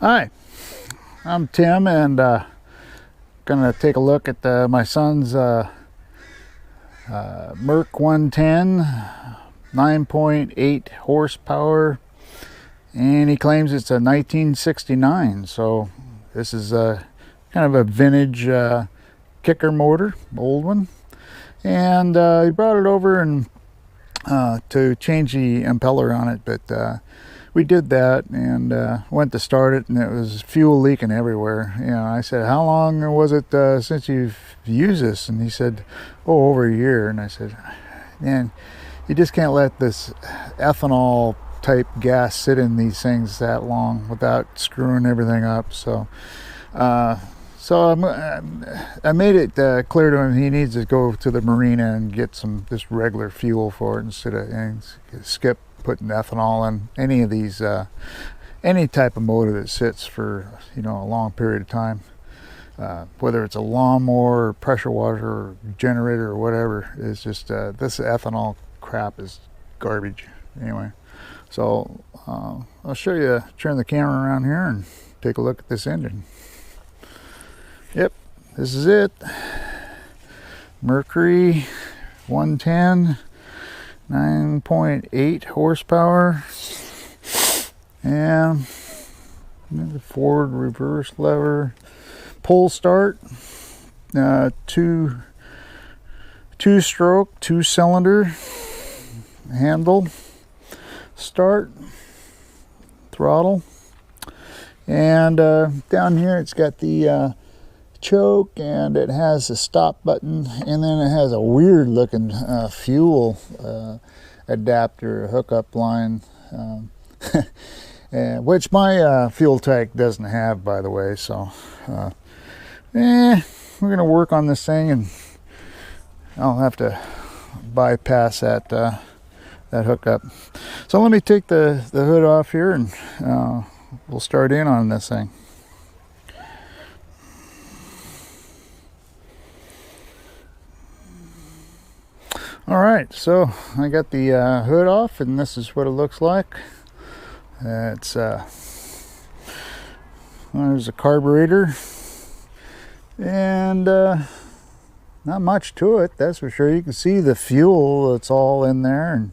Hi, I'm Tim, and gonna take a look at my son's Merc 110, 9.8 horsepower, and he claims it's a 1969. So this is kind of a vintage kicker motor, old one, and he brought it over and to change the impeller on it, but we did that and went to start it, and it was fuel leaking everywhere. You know, I said, how long was it since you've used this? And he said, oh, over a year. And I said, man, you just can't let this ethanol type gas sit in these things that long without screwing everything up. So I made it clear to him he needs to go to the marina and get some just regular fuel for it instead of skip putting ethanol in any of these, any type of motor that sits for, you know, a long period of time, whether it's a lawnmower or pressure washer or generator or whatever. It's just this ethanol crap is garbage anyway. So I'll show you, turn the camera around here and take a look at this engine. Yep, this is it. Mercury 110, 9.8 horsepower, and the forward reverse lever, pull start, two stroke, 2-cylinder handle, start, throttle, and down here it's got the choke, and it has a stop button, and then it has a weird looking fuel adapter hookup line, which my fuel tank doesn't have, by the way. So we're gonna work on this thing, and I'll have to bypass that that hookup. So let me take the hood off here, and we'll start in on this thing. All right, so I got the hood off, and this is what it looks like. It's there's a carburetor, and not much to it, that's for sure. You can see the fuel that's all in there, and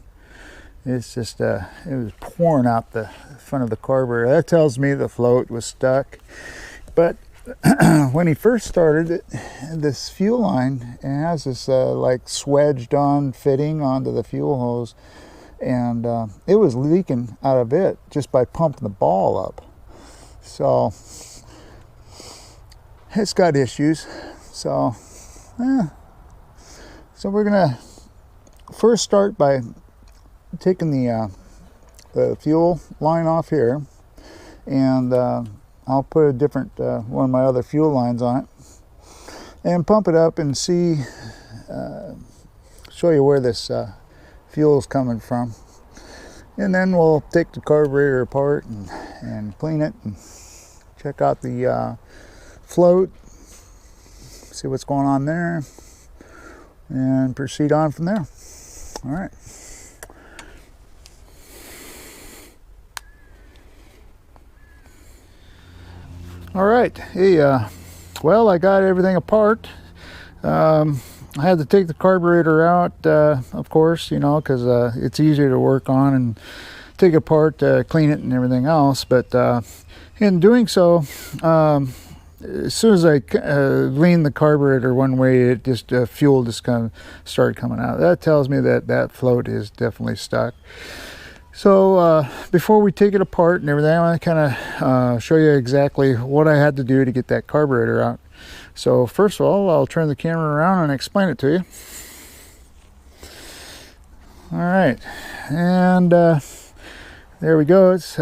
it's just it was pouring out the front of the carburetor. That tells me the float was stuck. But when he first started it, this fuel line, it has this like swedged on fitting onto the fuel hose, and it was leaking out of it just by pumping the ball up. So it's got issues. So we're gonna first start by taking the fuel line off here, and I'll put a different one of my other fuel lines on it and pump it up and see, show you where this fuel is coming from, and then we'll take the carburetor apart and clean it and check out the float, see what's going on there, and proceed on from there. All right. All right, hey, well, I got everything apart. I had to take the carburetor out, of course, you know, because it's easier to work on and take apart, clean it and everything else. But in doing so, as soon as I leaned the carburetor one way, it just fuel just kind of started coming out. That tells me that that float is definitely stuck. So before we take it apart and everything, I want to kind of show you exactly what I had to do to get that carburetor out. So first of all, I'll turn the camera around and explain it to you. All right, and there we go. It's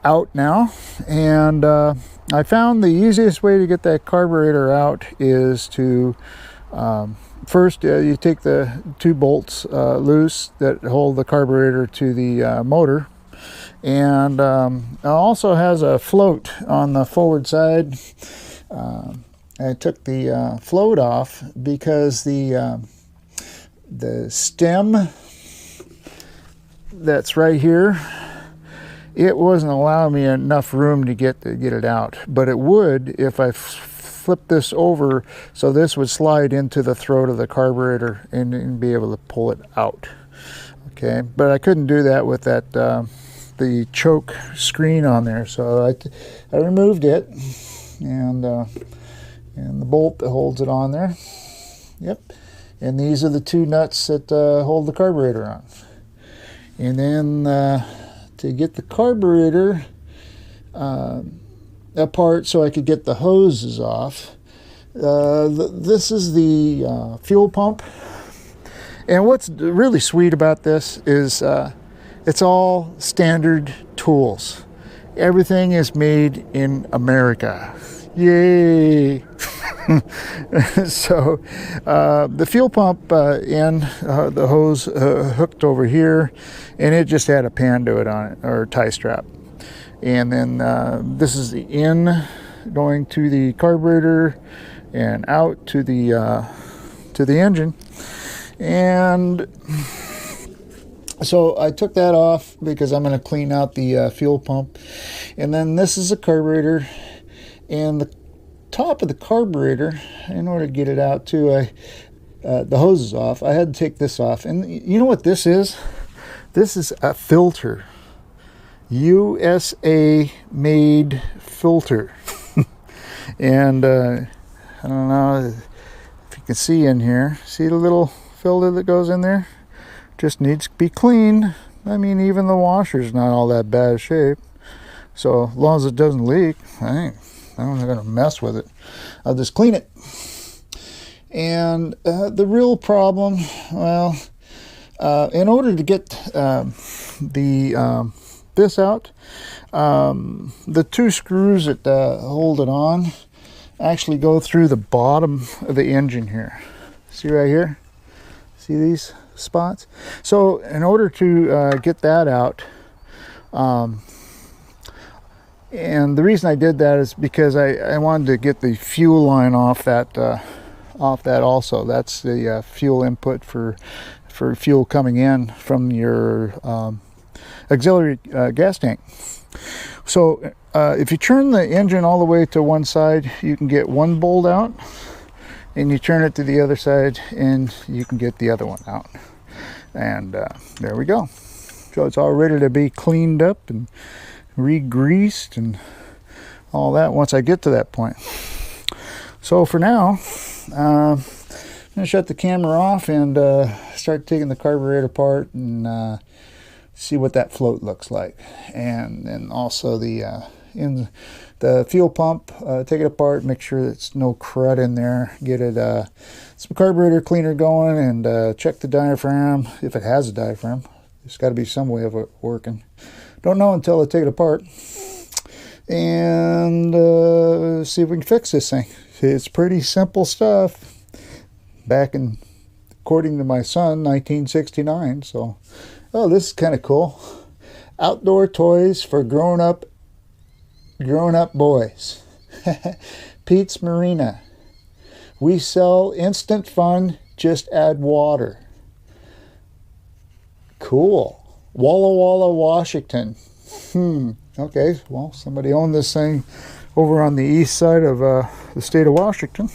out now, and I found the easiest way to get that carburetor out is to first, you take the 2 bolts loose that hold the carburetor to the motor, and it also has a float on the forward side. I took the float off because the stem that's right here it wasn't allowing me enough room to get it out, but it would if I flip this over, so this would slide into the throat of the carburetor and be able to pull it out. Okay, but I couldn't do that with that the choke screen on there, so I removed it, and the bolt that holds it on there. Yep, and these are the two nuts that hold the carburetor on. And then to get the carburetor apart so I could get the hoses off, this is the fuel pump. And what's really sweet about this is it's all standard tools. Everything is made in America. Yay! So the fuel pump and the hose hooked over here, and it just had a panduit on it, or tie strap. And then this is the in going to the carburetor and out to the engine. And so I took that off because I'm going to clean out the fuel pump. And then this is the carburetor, and the top of the carburetor, in order to get it out too, the hose is off. I had to take this off. And you know what this is? This is a filter. USA made filter. And I don't know if you can see in here. See the little filter that goes in there? Just needs to be cleaned. I mean, even the washer's not all that bad shape. So as long as it doesn't leak, I'm not going to mess with it. I'll just clean it. And the real problem, well, in order to get this out, the two screws that hold it on actually go through the bottom of the engine here. See right here? See these spots? So in order to get that out, and the reason I did that is because I wanted to get the fuel line off that also. That's the fuel input for fuel coming in from your auxiliary gas tank. So if you turn the engine all the way to one side, you can get one bolt out, and you turn it to the other side and you can get the other one out. And there we go. So it's all ready to be cleaned up and re-greased and all that once I get to that point. So for now, I'm gonna shut the camera off and start taking the carburetor apart and see what that float looks like. And then also in the fuel pump, take it apart, make sure there's no crud in there, get it some carburetor cleaner going, and check the diaphragm if it has a diaphragm. There's got to be some way of it working. Don't know until I take it apart, and see if we can fix this thing. It's pretty simple stuff. Back in, according to my son, 1969. So, oh, this is kind of cool. Outdoor toys for grown-up boys. Pete's Marina. We sell instant fun. Just add water. Cool. Walla Walla, Washington. Okay, well, somebody owned this thing over on the east side of the state of Washington.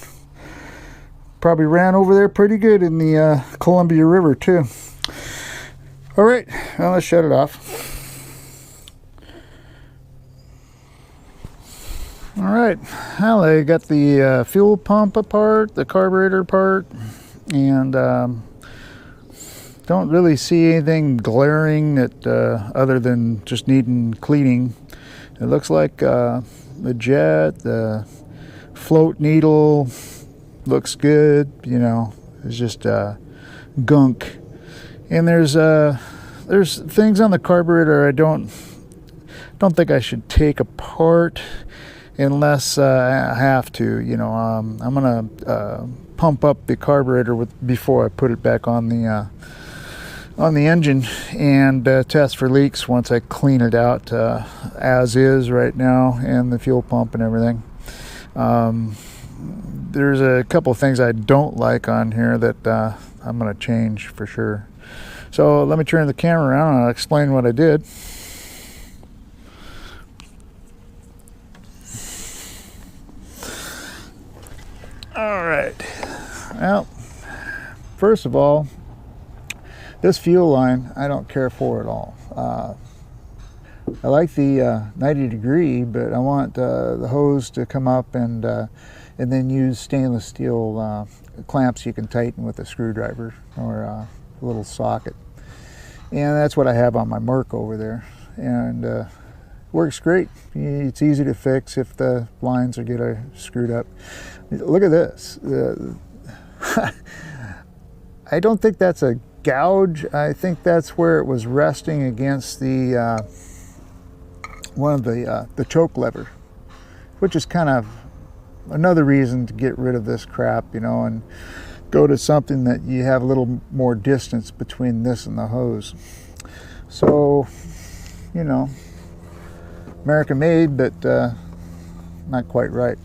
Probably ran over there pretty good in the Columbia River, too. All right, well, let's shut it off. All right, well, I got the fuel pump apart, the carburetor apart, and don't really see anything glaring that other than just needing cleaning. It looks like the jet, the float needle looks good, you know, it's just gunk. And there's things on the carburetor I don't think I should take apart unless I have to, you know. I'm gonna pump up the carburetor before I put it back on the engine and test for leaks once I clean it out as is right now, and the fuel pump and everything. There's a couple of things I don't like on here that I'm going to change for sure. So let me turn the camera around and I'll explain what I did. All right. Well, first of all, this fuel line I don't care for at all. I like the 90 degree, but I want the hose to come up and then use stainless steel clamps you can tighten with a screwdriver or a little socket. And that's what I have on my Merc over there. And works great. It's easy to fix if the lines are get screwed up. Look at this. I don't think that's a gouge. I think that's where it was resting against the one of the choke lever, which is kind of another reason to get rid of this crap, you know, and go to something that you have a little more distance between this and the hose. So, you know, American made, but not quite right.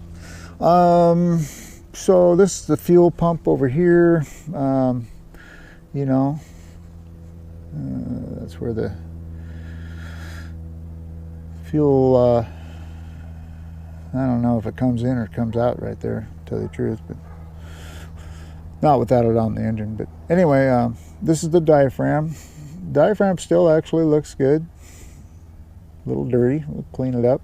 So this is the fuel pump over here. You know, that's where the fuel, I don't know if it comes in or comes out right there, to tell you the truth, but not without it on the engine. But anyway, this is the diaphragm. Diaphragm still actually looks good. A little dirty. We'll clean it up.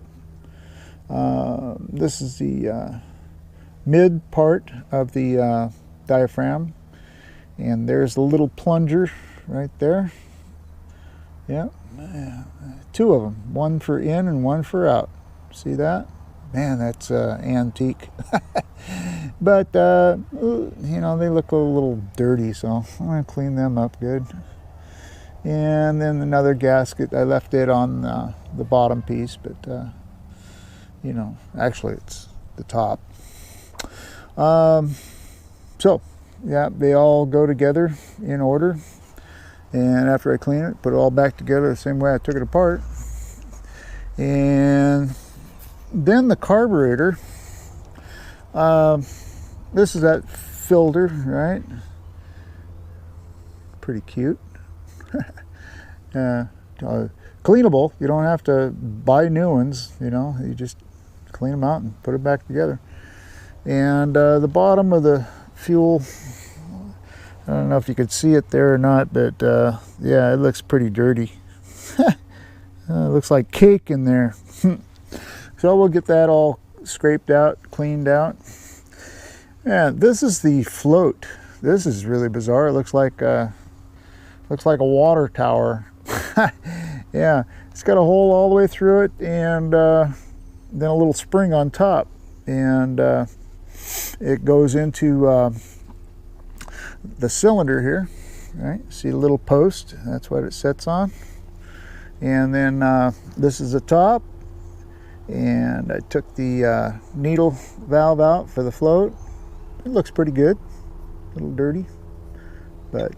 This is the mid part of the diaphragm, and there's the little plunger right there. Yeah, two of them, one for in and one for out. See that? Man, that's antique. But you know, they look a little dirty, so I'm gonna clean them up good. And then another gasket, I left it on the bottom piece, but you know, actually it's the top. So yeah, they all go together in order, and after I clean it, put it all back together the same way I took it apart. And then the carburetor, this is that filter, right? Pretty cute. Cleanable. You don't have to buy new ones, you know, you just clean them out and put it back together. And the bottom of the fuel, I don't know if you could see it there or not, but yeah, it looks pretty dirty. It looks like cake in there. So we'll get that all scraped out, cleaned out. Yeah, this is the float. This is really bizarre. It looks like a water tower. Yeah, it's got a hole all the way through it, and then a little spring on top, and it goes into the cylinder here. Right? See a little post? That's what it sits on. And then this is the top. And I took the needle valve out for the float. It looks pretty good, a little dirty, but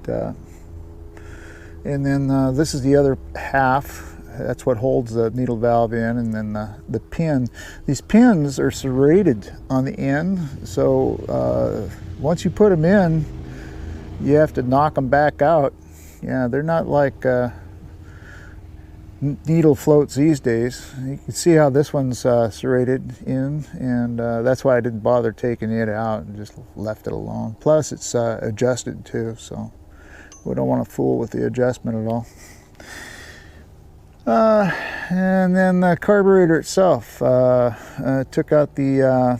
and then this is the other half. That's what holds the needle valve in, and then the pin. These pins are serrated on the end, so once you put them in, you have to knock them back out. Yeah, they're not like needle floats these days. You can see how this one's serrated in, and that's why I didn't bother taking it out and just left it alone. Plus it's adjusted too, so we don't want to fool with the adjustment at all. And then the carburetor itself, took out the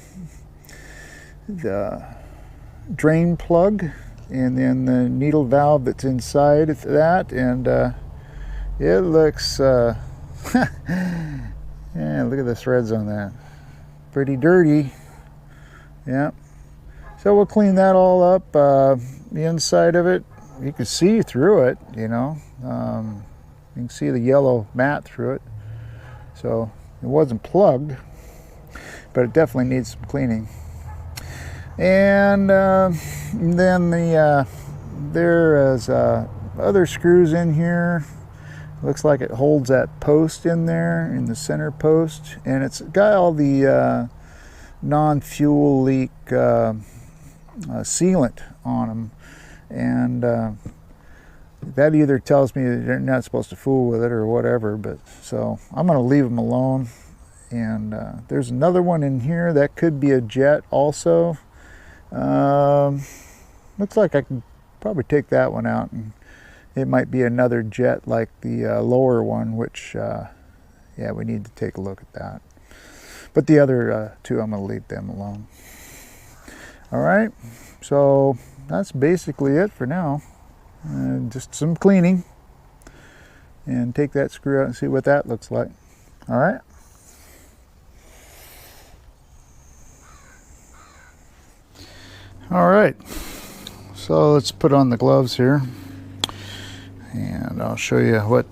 drain plug, and then the needle valve that's inside of that, and it looks, yeah, look at the threads on that. Pretty dirty. Yeah. So we'll clean that all up. The inside of it, you can see through it, you know. You can see the yellow mat through it. So it wasn't plugged, but it definitely needs some cleaning. And then there is other screws in here. Looks like it holds that post in there, in the center post, and it's got all the non-fuel leak sealant on them, and that either tells me that you're not supposed to fool with it or whatever, but so I'm going to leave them alone. And there's another one in here that could be a jet also, Looks like I can probably take that one out, and it might be another jet like the lower one, which yeah, we need to take a look at that. But the other two, I'm going to leave them alone. All right, so that's basically it for now. Just some cleaning, and take that screw out and see what that looks like. All right. All right, so let's put on the gloves here, and I'll show you what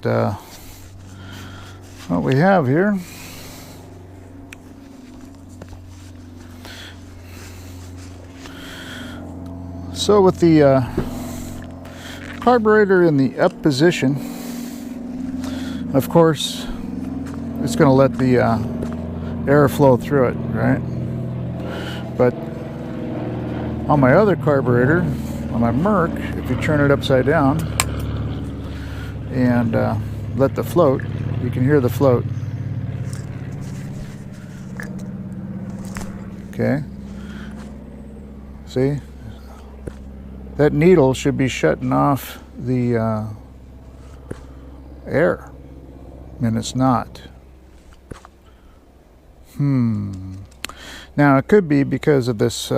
we have here. So with the carburetor in the up position, of course, it's going to let the air flow through it, right? But on my other carburetor, on my Merc, if you turn it upside down and let the float, you can hear the float. Okay. See? That needle should be shutting off the air, and it's not. Now it could be because of this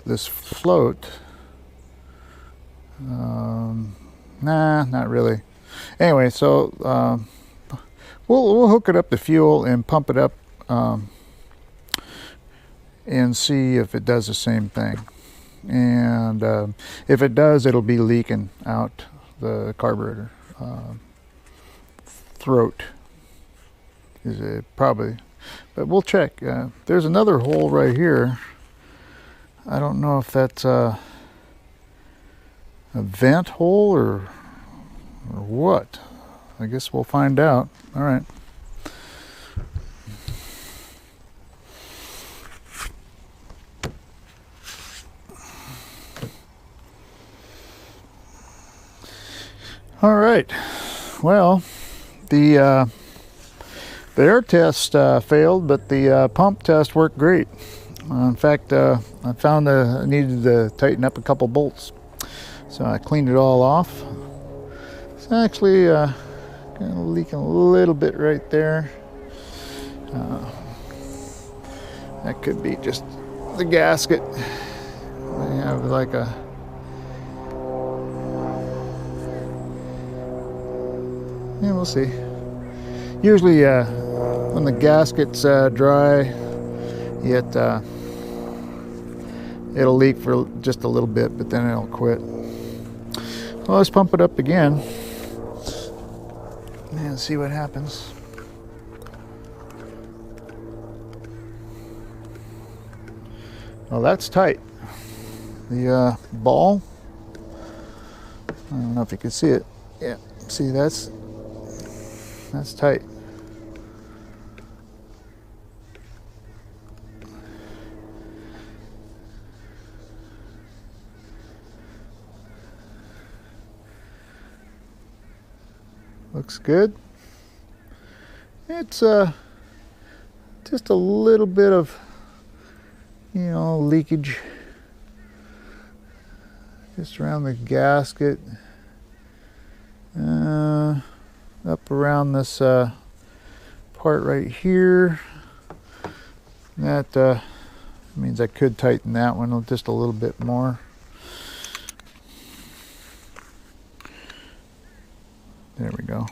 this float. Nah, not really. Anyway, so we'll hook it up to fuel and pump it up and see if it does the same thing. And if it does, it'll be leaking out the carburetor throat. Is it probably? But we'll check. There's another hole right here. I don't know if that's a vent hole or what. I guess we'll find out. All right. All right. Well, the air test failed, but the pump test worked great. In fact, I found I needed to tighten up a couple bolts, so I cleaned it all off. It's actually kind of leaking a little bit right there. That could be just the gasket. I have like a yeah, we'll see. Usually when the gasket's dry, it'll leak for just a little bit, but then it'll quit. Well, let's pump it up again and see what happens. Well, that's tight. The ball, I don't know if you can see it. Yeah, see, that's tight. Looks good. It's just a little bit of, leakage just around the gasket, up around this part right here. That means I could tighten that one just a little bit more. There we go.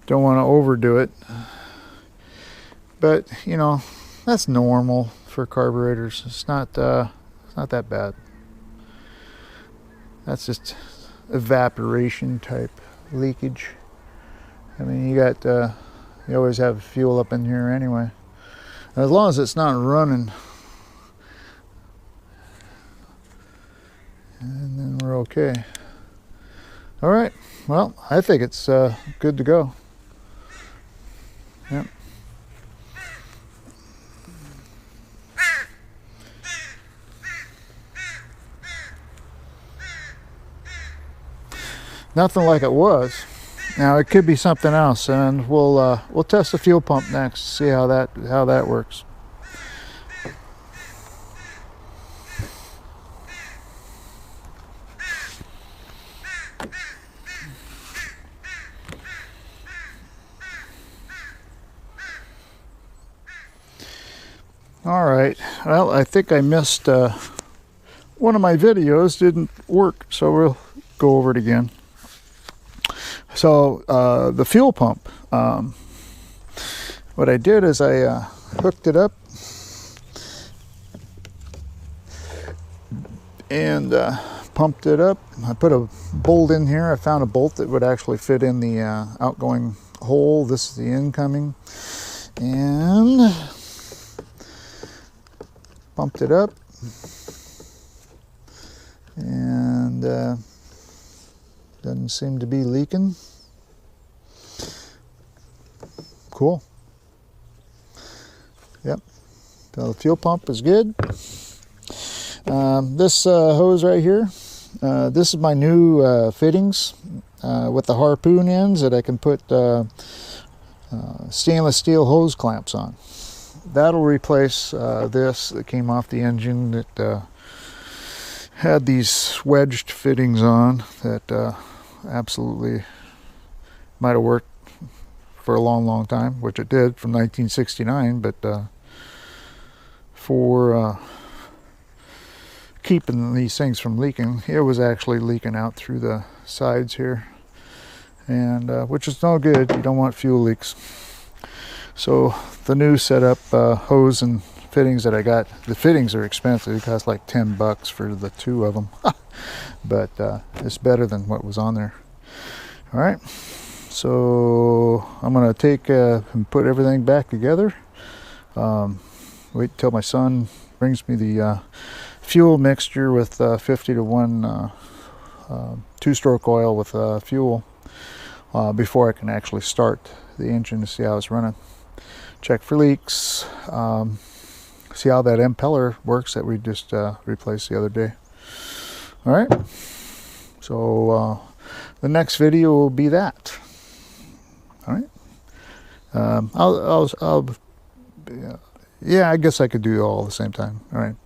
Don't want to overdo it, but that's normal for carburetors. It's not that bad. That's just evaporation type leakage. I mean, you always have fuel up in here anyway. As long as it's not running, and then we're okay. All right. Well, I think it's good to go. Yep. Nothing like it was. Now it could be something else, and we'll test the fuel pump next, see how that works. All right, well, I think I missed one of my videos didn't work, so we'll go over it again. So the fuel pump, what I did is I hooked it up and pumped it up. I put a bolt in here. I found a bolt that would actually fit in the outgoing hole. This is the incoming, and pumped it up, and doesn't seem to be leaking. Cool. Yep, so the fuel pump is good. This hose right here, this is my new fittings with the harpoon ends that I can put stainless steel hose clamps on. That'll replace this that came off the engine that had these wedged fittings on that absolutely might have worked for a long time, which it did from 1969, but for keeping these things from leaking, it was actually leaking out through the sides here, and which is no good. You don't want fuel leaks. So the new setup hose and fittings that I got, the fittings are expensive. It cost like $10 for the two of them, but it's better than what was on there. All right, so I'm gonna take and put everything back together. Wait till my son brings me the fuel mixture with 50 to 1 two-stroke oil with fuel before I can actually start the engine to see how it's running. Check for leaks, see how that impeller works that we just replaced the other day. All right, so the next video will be that. All right, yeah, I guess I could do it all at the same time. All right.